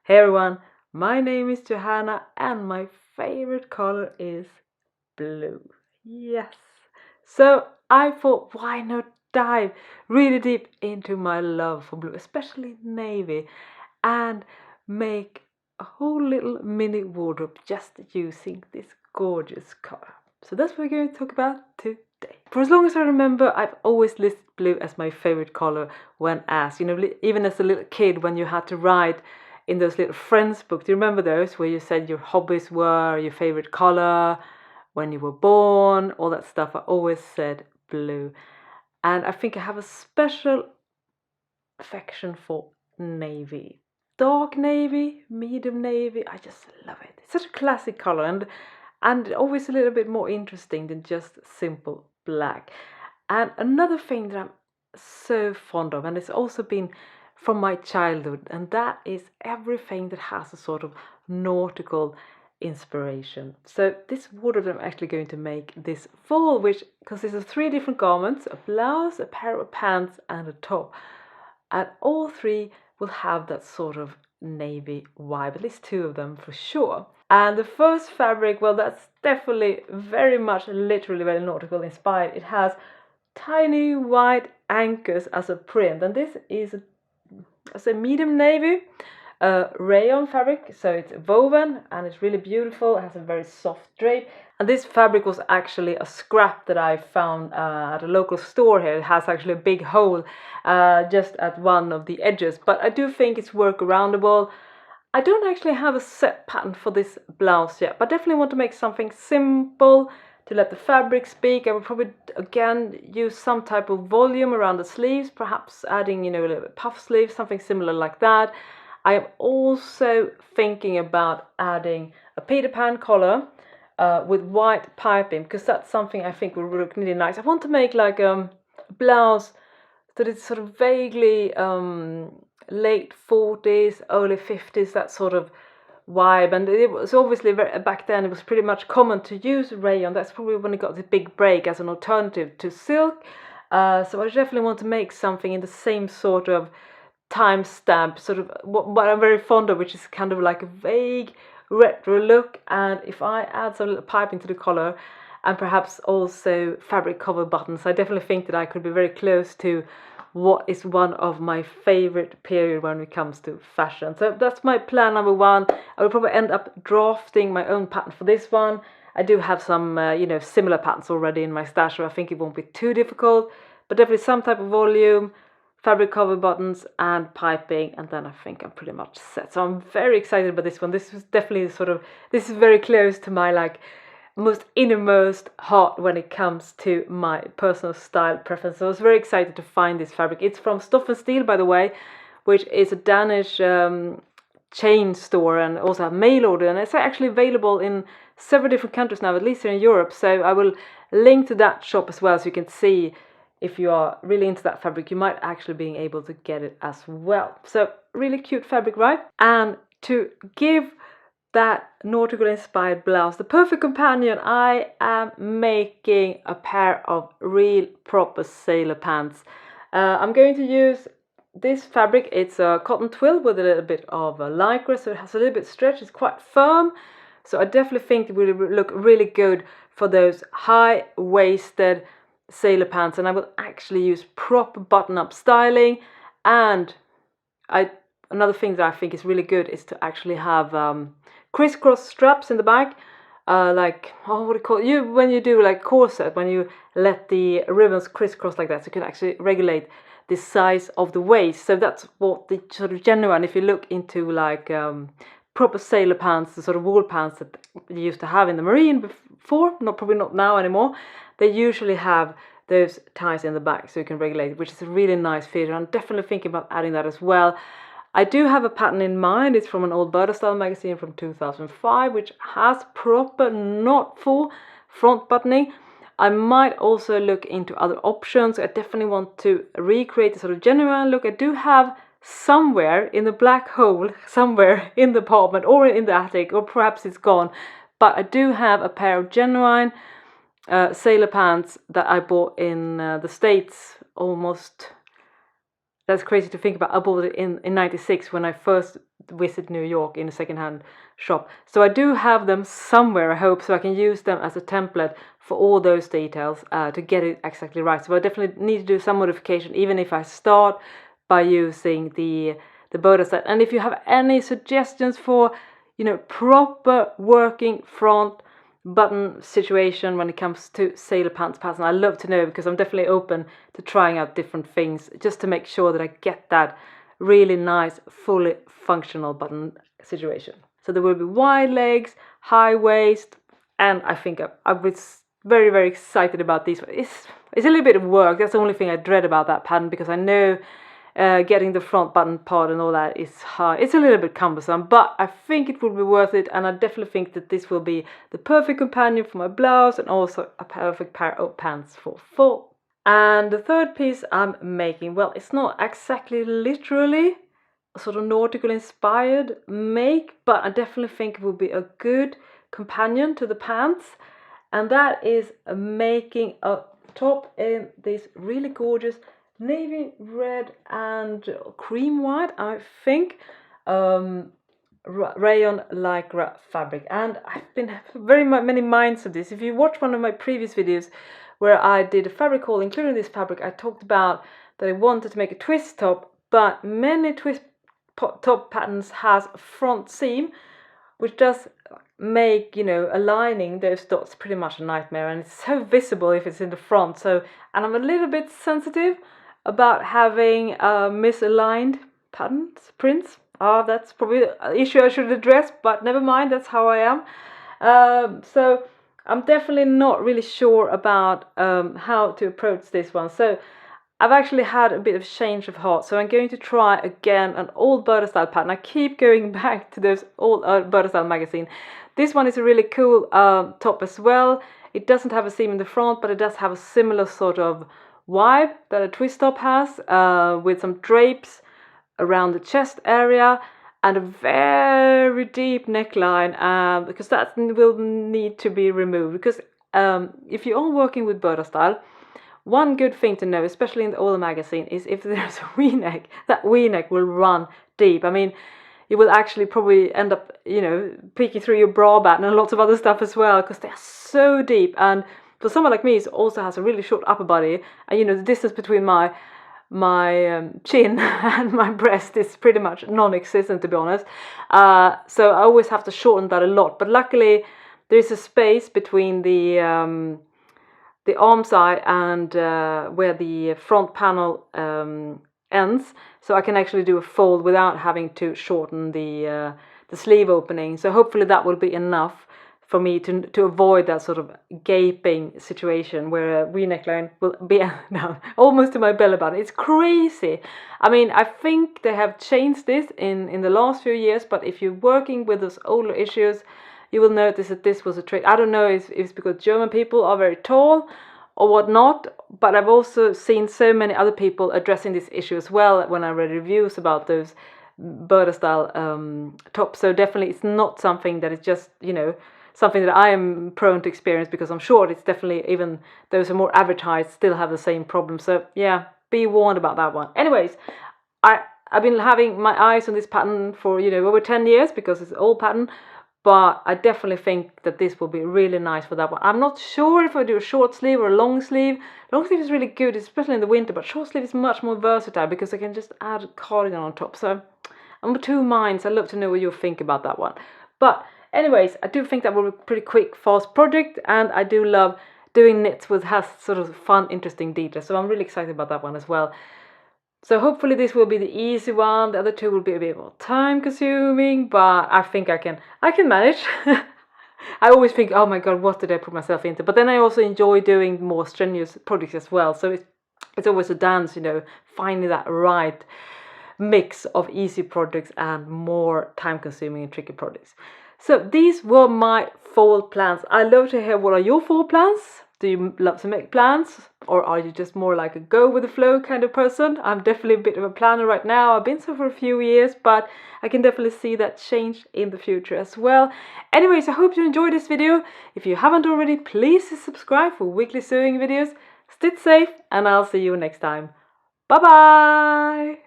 Hey everyone, my name is Johanna and my favorite color is blue. Yes. So I thought, why not dive really deep into my love for blue, especially navy, and make a whole little mini wardrobe just using this gorgeous color. So that's what we're going to talk about today. For as long as I remember, I've always listed blue as my favorite color when asked. Even as a little kid, when you had to write in those little friends books, do you remember those where you said your hobbies were, your favorite color, when you were born, all that stuff? I always said blue. And I think I have a special affection for navy. Dark navy, medium navy, I just love it. It's such a classic color and always a little bit more interesting than just simple black. And another thing that I'm so fond of, and it's also been from my childhood, and that is everything that has a sort of nautical inspiration. So this wardrobe I'm actually going to make this fall, which consists of 3 different garments: a blouse, a pair of pants, and a top. And all 3 will have that sort of navy vibe, at least 2 of them for sure. And the first fabric, well, that's definitely very much literally very nautical inspired. It has tiny white anchors as a print, and this is a medium navy rayon fabric, so it's woven and it's really beautiful. It has a very soft drape, and this fabric was actually a scrap that I found at a local store here. It has actually a big hole just at one of the edges, but I do think it's workaroundable. I don't actually have a set pattern for this blouse yet, but definitely want to make something simple to let the fabric speak. I would probably again use some type of volume around the sleeves, perhaps adding, a little bit puff sleeves, something similar like that. I am also thinking about adding a Peter Pan collar with white piping, because that's something I think will look really nice. I want to make like a blouse that is sort of vaguely late 40s, early 50s, that sort of vibe. And it was obviously back then it was pretty much common to use rayon. That's probably when it got the big break as an alternative to silk. So I definitely want to make something in the same sort of time stamp, sort of what I'm very fond of, which is kind of like a vague retro look. And if I add some little piping to the collar and perhaps also fabric cover buttons, I definitely think that I could be very close to what is one of my favorite period when it comes to fashion. So that's my plan number 1. I will probably end up drafting my own pattern for this one. I do have some similar patterns already in my stash, so I think it won't be too difficult, but definitely some type of volume, fabric cover buttons and piping, and then I think I'm pretty much set. So I'm very excited about this one. This is definitely this is very close to my most innermost heart when it comes to my personal style preference. So I was very excited to find this fabric. It's from Stoff Stil, by the way, which is a Danish chain store and also a mail order, and it's actually available in several different countries now, at least here in Europe. So I will link to that shop as well, so you can see if you are really into that fabric, you might actually be able to get it as well. So really cute fabric, right? And to give that nautical inspired blouse the perfect companion, I am making a pair of real proper sailor pants. I'm going to use this fabric. It's a cotton twill with a little bit of a lycra, so it has a little bit of stretch. It's quite firm, so I definitely think it will look really good for those high-waisted sailor pants. And I will actually use proper button-up styling. And another thing that I think is really good is to actually have crisscross straps in the back, what do you call it? When you do like corset, when you let the ribbons crisscross like that, so you can actually regulate the size of the waist. So that's what the sort of genuine, if you look into like proper sailor pants, the sort of wool pants that you used to have in the marine before, probably not now anymore, they usually have those ties in the back so you can regulate it, which is a really nice feature. I'm definitely thinking about adding that as well. I do have a pattern in mind. It's from an old Burdastyle magazine from 2005, which has proper not full front buttoning. I might also look into other options. I definitely want to recreate the sort of genuine look. I do have somewhere in the black hole, somewhere in the apartment or in the attic, or perhaps it's gone, but I do have a pair of genuine sailor pants that I bought in the States almost that's crazy to think about. I bought it in 96 when I first visited New York in a secondhand shop. So I do have them somewhere, I hope, so I can use them as a template for all those details to get it exactly right. So I definitely need to do some modification, even if I start by using the Burdastyle. And if you have any suggestions for, you know, proper working front button situation when it comes to sailor pants pattern, I'd love to know, because I'm definitely open to trying out different things just to make sure that I get that really nice, fully functional button situation. So there will be wide legs, high waist, and I think I was very, very excited about these. It's a little bit of work. That's the only thing I dread about that pattern, because I know getting the front button part and all that is hard. It's a little bit cumbersome, but I think it will be worth it, and I definitely think that this will be the perfect companion for my blouse and also a perfect pair of pants for fall. And the third piece I'm making, well, it's not exactly literally a sort of nautical inspired make, but I definitely think it will be a good companion to the pants, and that is making a top in this really gorgeous navy red and cream white, I think, rayon lycra fabric. And I've been very many minds of this. If you watch one of my previous videos where I did a fabric haul including this fabric, I talked about that I wanted to make a twist top, but many twist top patterns has a front seam, which does make, you know, aligning those dots pretty much a nightmare, and it's so visible if it's in the front. So, and I'm a little bit sensitive about having misaligned prints. That's probably an issue I should address, but never mind, that's how I am. So I'm definitely not really sure about how to approach this one. So I've actually had a bit of change of heart, so I'm going to try again an old Burdastyle pattern. I keep going back to those old Burdastyle magazine. This one is a really cool top as well. It doesn't have a seam in the front, but it does have a similar sort of vibe that a twist top has, with some drapes around the chest area and a very deep neckline, because that will need to be removed. Because if you are working with Burdastyle, one good thing to know, especially in the older magazine, is if there's a V-neck, that V-neck will run deep. I mean, you will actually probably end up, you know, peeking through your bra band and lots of other stuff as well, because they're so deep. And for someone like me, it also has a really short upper body, and you know, the distance between my chin and my breast is pretty much non-existent, to be honest. So I always have to shorten that a lot. But luckily, there is a space between the arm side and where the front panel ends, so I can actually do a fold without having to shorten the sleeve opening. So hopefully that will be enough for me to avoid that sort of gaping situation where a V-neckline will be down almost to my belly button. It's crazy. I mean, I think they have changed this in the last few years, but if you're working with those older issues, you will notice that this was a trick. I don't know if it's because German people are very tall or whatnot, but I've also seen so many other people addressing this issue as well when I read reviews about those Burdastyle tops. So definitely it's not something that is just, you know, something that I am prone to experience because I'm short. It's definitely, even those who are more advertised still have the same problem. So yeah, be warned about that one. Anyways, I've been having my eyes on this pattern for, you know, over 10 years because it's an old pattern. But I definitely think that this will be really nice for that one. I'm not sure if I do a short sleeve or a long sleeve. Long sleeve is really good, especially in the winter, but short sleeve is much more versatile because I can just add a cardigan on top. So I'm of two minds. I'd love to know what you think about that one. But anyways, I do think that will be a pretty quick, fast project, and I do love doing knits with has sort of fun, interesting details. So I'm really excited about that one as well. So hopefully this will be the easy one. The other two will be a bit more time consuming, but I think I can manage. I always think, oh my god, what did I put myself into? But then I also enjoy doing more strenuous projects as well. So it's always a dance, you know, finding that right mix of easy projects and more time consuming and tricky projects. So these were my fall plans. I'd love to hear, what are your fall plans? Do you love to make plans, or are you just more like a go with the flow kind of person? I'm definitely a bit of a planner right now. I've been so for a few years, but I can definitely see that change in the future as well. Anyways, I hope you enjoyed this video. If you haven't already, please subscribe for weekly sewing videos. Stay safe, and I'll see you next time. Bye bye!